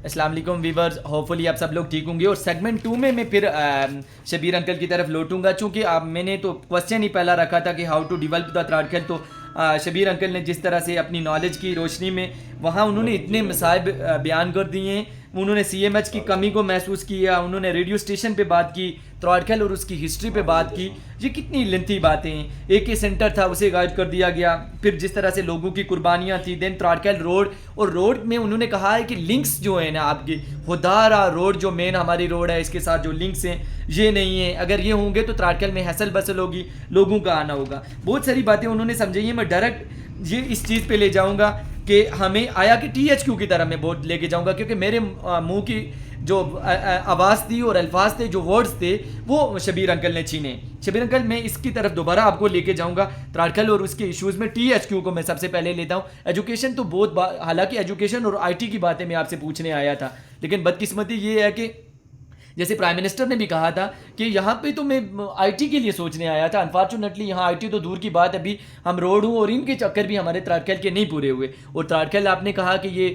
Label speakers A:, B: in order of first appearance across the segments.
A: अस्सलाम वालेकुम viewers, hopefully आप सब लोग ठीक होंगे। और सेगमेंट 2 में मैं फिर शबीर अंकल की तरफ लौटूंगा, चूँकि मैंने तो क्वेश्चन ही पहला रखा था कि हाउ टू डिवेल्प द त्राडखेल। तो शबीर अंकल ने जिस तरह से अपनी नॉलेज की रोशनी में वहाँ उन्होंने इतने मसाइब बयान कर दिए हैं। उन्होंने सीएमएच की कमी को महसूस किया, उन्होंने रेडियो स्टेशन पे बात की, त्राडखेल और उसकी हिस्ट्री पे बात की। ये कितनी लेंथी बातें हैं। एक ही सेंटर था, उसे गायब कर दिया गया। फिर जिस तरह से लोगों की कुर्बानियाँ थी, देन त्राडखेल रोड, और रोड में उन्होंने कहा है कि लिंक्स जो है ना आपकी हुदारा रोड जो मेन हमारी रोड है, इसके साथ जो लिंक्स हैं ये नहीं है। अगर ये होंगे तो त्राडखेल में हसल बसल होगी, लोगों का आना होगा। बहुत सारी बातें उन्होंने समझाई है। मैं डायरेक्ट ये इस चीज़ पे ले जाऊंगा कि हमें आया कि टीएचक्यू की तरह मैं बहुत लेके जाऊंगा, क्योंकि मेरे मुंह की जो आवाज़ थी और अल्फाज थे, जो वर्ड्स थे, वो शबीर अंकल ने छीने। शबीर अंकल, मैं इसकी तरफ दोबारा आपको लेके जाऊंगा त्राडखेल और उसके इश्यूज़ में। टीएचक्यू को मैं सबसे पहले लेता हूँ। एजुकेशन तो बहुत, हालांकि एजुकेशन और आईटी की बातें मैं आपसे पूछने आया था, लेकिन बदकिस्मती ये है कि जैसे प्राइम मिनिस्टर ने भी कहा था कि यहाँ पे तो मैं आईटी के लिए सोचने आया था। अनफॉर्चुनेटली यहाँ आईटी तो दूर की बात, अभी हम रोड हूँ और इनके चक्कर भी हमारे त्राडखेल के नहीं पूरे हुए। और त्राडखेल आपने कहा कि ये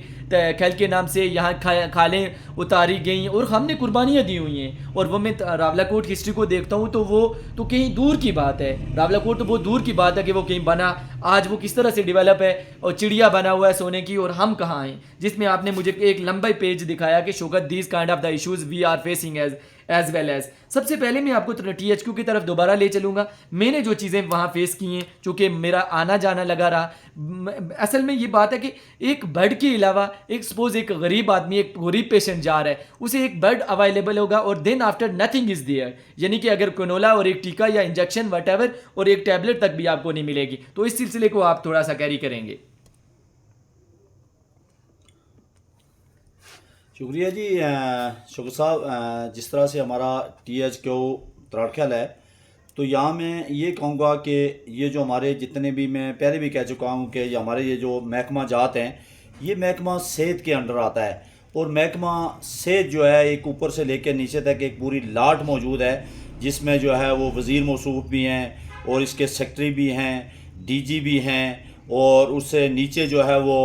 A: खेल के नाम से यहाँ खालें उतारी गई और हमने कुर्बानियाँ दी हुई हैं। और वो मैं रावलाकोट हिस्ट्री को देखता हूँ तो वो तो कहीं दूर की बात है। रावलाकोट तो बहुत दूर की बात है कि वो कहीं बना, आज वो किस तरह से डेवलप है और चिड़िया बना हुआ है सोने की, और हम कहाँ हैं। जिसमें आपने मुझे एक लंबा पेज दिखाया कि Shaukat these kind of the issues we are facing as well as. सबसे पहले मैं आपको टीएचक्यू की तरफ दोबारा ले चलूंगा। मैंने जो चीज़ें वहाँ फेस की हैं, चूँकि मेरा आना जाना लगा रहा। असल में ये बात है कि एक बेड के अलावा एक सपोज एक गरीब आदमी, एक गरीब पेशेंट जा रहा है, उसे एक बेड अवेलेबल होगा और then after nothing is there. यानी कि अगर कोनोला और एक टीका या इंजेक्शन वट और एक टैबलेट तक भी आपको नहीं मिलेगी। तो इस सिलसिले को आप थोड़ा सा कैरी करेंगे।
B: शुक्रिया जी। शुक्र साहब, जिस तरह से हमारा टीएचक्यू त्राडखेल है, तो यहाँ मैं ये कहूँगा कि ये जो हमारे जितने भी, मैं पहले भी कह चुका हूँ कि हमारे ये जो महकमा जात हैं, ये महकमा सेहत के अंडर आता है। और महकमा सेहत जो है एक ऊपर से लेकर नीचे तक एक पूरी लाट मौजूद है, जिसमें जो है वो वज़ीर मौसूफ भी हैं और इसके सेक्रेटरी भी हैं, डीजी भी हैं, और उससे नीचे जो है वो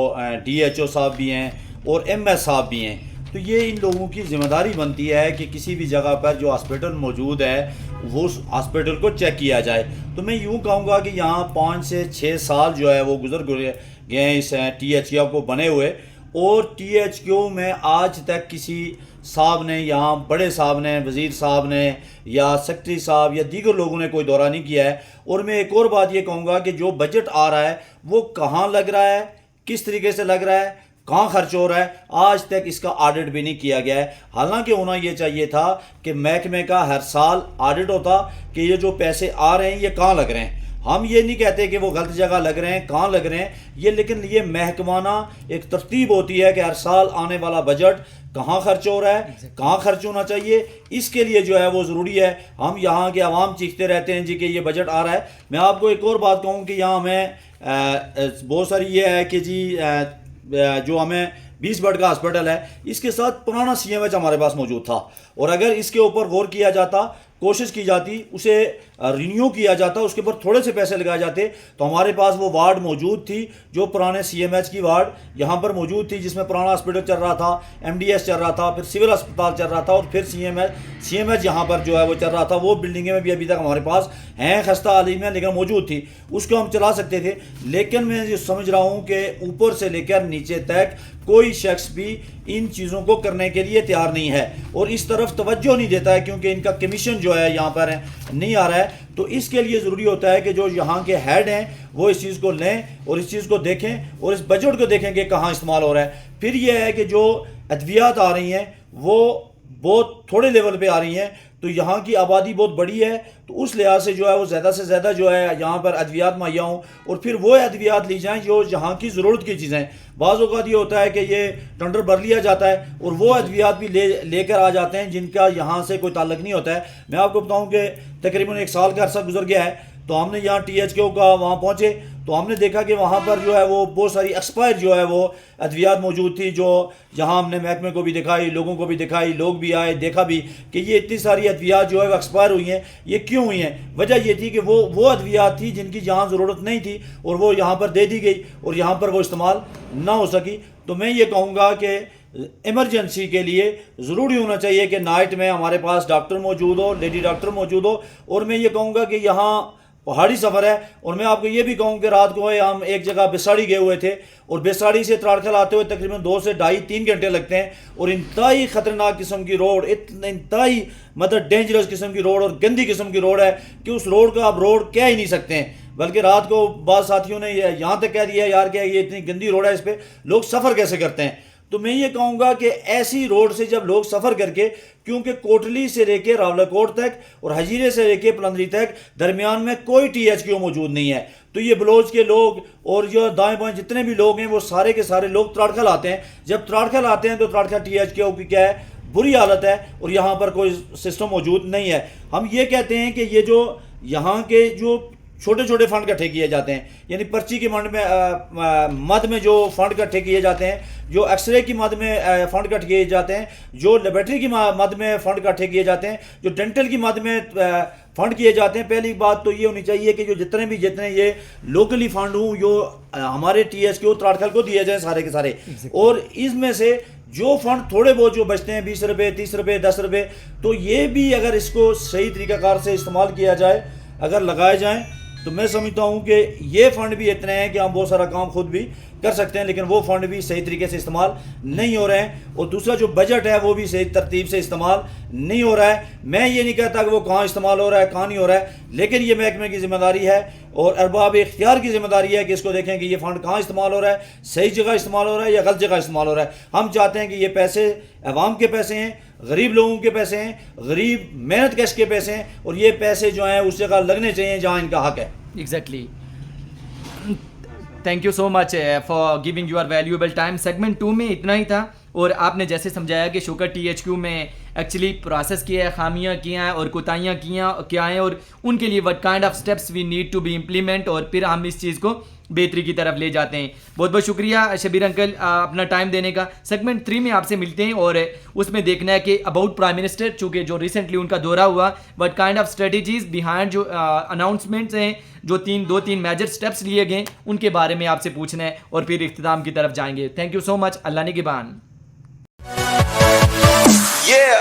B: डीएचओ साहब भी हैं और एमएस साहब भी हैं। तो ये इन लोगों की जिम्मेदारी बनती है कि किसी भी जगह पर जो हॉस्पिटल मौजूद है वो उस हॉस्पिटल को चेक किया जाए। तो मैं यूँ कहूँगा कि यहाँ 5 से 6 साल जो है वो गुजर गए हैं इस टीएचक्यू को बने हुए, और टीएचक्यू में आज तक किसी साहब ने, यहाँ बड़े साहब ने, वज़ीर साहब ने या सेक्रेटरी साहब या दीगर लोगों ने कोई दौरा नहीं किया है। और मैं एक और बात ये कहूँगा कि जो बजट आ रहा है वो कहाँ लग रहा है, किस तरीके से लग रहा है, कहाँ खर्च हो रहा है, आज तक इसका ऑडिट भी नहीं किया गया है। हालांकि होना ये चाहिए था कि महकमे का हर साल ऑडिट होता कि ये जो पैसे आ रहे हैं ये कहाँ लग रहे हैं। हम ये नहीं कहते कि वो गलत जगह लग रहे हैं, कहाँ लग रहे हैं ये, लेकिन ये महकमाना एक तरतीब होती है कि हर साल आने वाला बजट कहाँ खर्च हो रहा है, कहाँ खर्च होना चाहिए। इसके लिए जो है वो ज़रूरी है। हम यहाँ के आवाम चीखते रहते हैं जी कि ये बजट आ रहा है। मैं आपको एक और बात कहूँ कि यहाँ हमें बहुत सारी ये है कि जी जो हमें 20 बेड का हॉस्पिटल है, इसके साथ पुराना सीएमएच हमारे पास मौजूद था, और अगर इसके ऊपर गौर किया जाता, कोशिश की जाती, उसे रिन्यू किया जाता, उसके ऊपर थोड़े से पैसे लगाए जाते, तो हमारे पास वो वार्ड मौजूद थी जो पुराने सीएमएच की वार्ड यहाँ पर मौजूद थी, जिसमें पुराना हॉस्पिटल चल रहा था, एमडीएस चल रहा था, फिर सिविल अस्पताल चल रहा था, और फिर सीएमएच यहाँ पर जो है वो चल रहा था। वो बिल्डिंगें में भी अभी तक हमारे पास हैं, खस्ता हाली में, लेकिन मौजूद थी, उसको हम चला सकते थे। लेकिन मैं ये समझ रहा हूँ कि ऊपर से लेकर नीचे तक कोई शख्स भी इन चीज़ों को करने के लिए तैयार नहीं है और इस तरफ तवज्जो नहीं देता है, क्योंकि इनका कमीशन जो है यहाँ पर नहीं आ रहा है। तो इसके लिए ज़रूरी होता है कि जो यहाँ के हेड हैं वो इस चीज़ को लें और इस चीज़ को देखें और इस बजट को देखें कि कहाँ इस्तेमाल हो रहा है। फिर यह है कि जो अद्वियात आ रही हैं वो बहुत थोड़े लेवल पे आ रही हैं, तो यहाँ की आबादी बहुत बड़ी है, तो उस लिहाज से जो है वो ज़्यादा से ज़्यादा जो है यहाँ पर अद्वियात मुहैया हों और फिर वो अद्वियात ली जाएँ जो यहाँ की ज़रूरत की चीज़ें। बाज़ औक़ात ये होता है कि ये टेंडर भर लिया जाता है और वो अद्वियात भी लेकर आ जाते हैं जिनका यहाँ से कोई ताल्लुक नहीं होता है। मैं आपको बताऊँ कि तकरीबन 1 साल का अरसा गुजर गया है, तो हमने यहाँ टीएचक्यू का वहाँ पहुँचे तो हमने देखा कि वहाँ पर जो है वो बहुत सारी एक्सपायर जो है वो अद्वियात मौजूद थी, जो जहाँ हमने महकमे को भी दिखाई, लोगों को भी दिखाई, लोग भी आए, देखा भी कि ये इतनी सारी अद्वियात जो है वो एक्सपायर हुई हैं। ये क्यों हुई हैं? वजह ये थी कि वो अद्वियात थी जिनकी जहाँ ज़रूरत नहीं थी और वो यहाँ पर दे दी गई और यहाँ पर वो इस्तेमाल ना हो सकी। तो मैं ये कहूँगा कि इमरजेंसी के लिए ज़रूरी होना चाहिए कि नाइट में हमारे पास डॉक्टर मौजूद हो, लेडी डॉक्टर मौजूद हो। और मैं ये कहूँगा कि यहाँ पहाड़ी सफ़र है, और मैं आपको ये भी कहूँ कि रात को हम एक जगह बेसाड़ी गए हुए थे, और बेसाड़ी से त्राड़खल आते हुए तकरीबन 2 से 2.5-3 घंटे लगते हैं, और इंतहाई ख़तरनाक किस्म की रोड, इंतहाई मतलब डेंजरस किस्म की रोड और गंदी किस्म की रोड है कि उस रोड का आप रोड कह ही नहीं सकते हैं। बल्कि रात को बाद साथियों ने यहाँ तक कह दिया यार कि ये इतनी गंदी रोड है, इस पर लोग सफ़र कैसे करते हैं। तो मैं ये कहूँगा कि ऐसी रोड से जब लोग सफ़र करके, क्योंकि कोटली से लेके रावलाकोट तक और हजीरे से लेके पलंदरी तक दरमियान में कोई THQ मौजूद नहीं है, तो ये बलोच के लोग और जो दाएं बाएं जितने भी लोग हैं वो सारे के सारे लोग त्राड़खल आते हैं। जब त्राड़खल आते हैं तो त्राड़खल THQ की क्या है, बुरी हालत है, और यहाँ पर कोई सिस्टम मौजूद नहीं है। हम ये कहते हैं कि ये जो यहाँ के जो छोटे छोटे फंड इकट्ठे किए जाते हैं, यानी पर्ची के मद में जो फंड इकट्ठे किए जाते हैं, जो एक्सरे की मद में फंड इकट्ठे किए जाते हैं, जो लेबोरेटरी की मद में फंड इकट्ठे किए जाते हैं, जो डेंटल की मद में फंड किए जाते हैं। पहली बात तो ये होनी चाहिए कि जो जितने ये लोकली फंड हों जो हमारे THQ त्राड़खल को दिए जाएँ सारे के सारे, और इसमें से जो फंड थोड़े बहुत जो बचते हैं 20 रुपये 30 रुपये 10 रुपये, तो ये भी अगर इसको सही तरीक़ाकार से इस्तेमाल किया जाए, अगर लगाए जाएँ, तो मैं समझता हूँ कि ये फ़ंड भी इतने हैं कि हम बहुत सारा काम खुद भी कर सकते हैं, लेकिन वो फ़ंड भी सही तरीके से इस्तेमाल नहीं हो रहे हैं। और दूसरा जो बजट है वो भी सही तरतीब से इस्तेमाल नहीं हो रहा है। मैं ये नहीं कहता कि वो कहाँ इस्तेमाल हो रहा है कहाँ नहीं हो रहा है, लेकिन ये महकमे की ज़िम्मेदारी है और अरबाब इख्तियार की ज़िम्मेदारी है कि इसको देखें कि ये फ़ंड कहाँ इस्तेमाल हो रहा है, सही जगह इस्तेमाल हो रहा है या गलत जगह इस्तेमाल हो रहा है। हम चाहते हैं कि ये पैसे अवाम के पैसे हैं, गरीब लोगों के पैसे हैं, गरीब मेहनत कश के पैसे हैं, और ये पैसे जो हैं उस जगह लगने चाहिए जहाँ इनका हक है।
A: Exactly. Thank you so much for giving your valuable time. Segment 2 में इतना ही था, और आपने जैसे समझाया कि शुगर THQ में एक्चुअली प्रोसेस किया है, खामियां किया हैं और कोताहियाँ क्या हैं, और उनके लिए what kind of steps we need to be implement, और फिर हम इस चीज़ को बेहतरी की तरफ ले जाते हैं। बहुत बहुत शुक्रिया शबीर अंकल अपना टाइम देने का। सेगमेंट 3 में आपसे मिलते हैं और उसमें देखना है कि अबाउट प्राइम मिनिस्टर, चूँकि जो रिसेंटली उनका दौरा हुआ, what kind of strategies behind जो अनाउंसमेंट्स हैं, जो 2-3 मेजर स्टेप्स लिए गए, उनके बारे में आपसे पूछना है, और फिर इख्तिताम की तरफ जाएंगे। Thank you so much. अल्लाह निगहबान।
C: Yeah.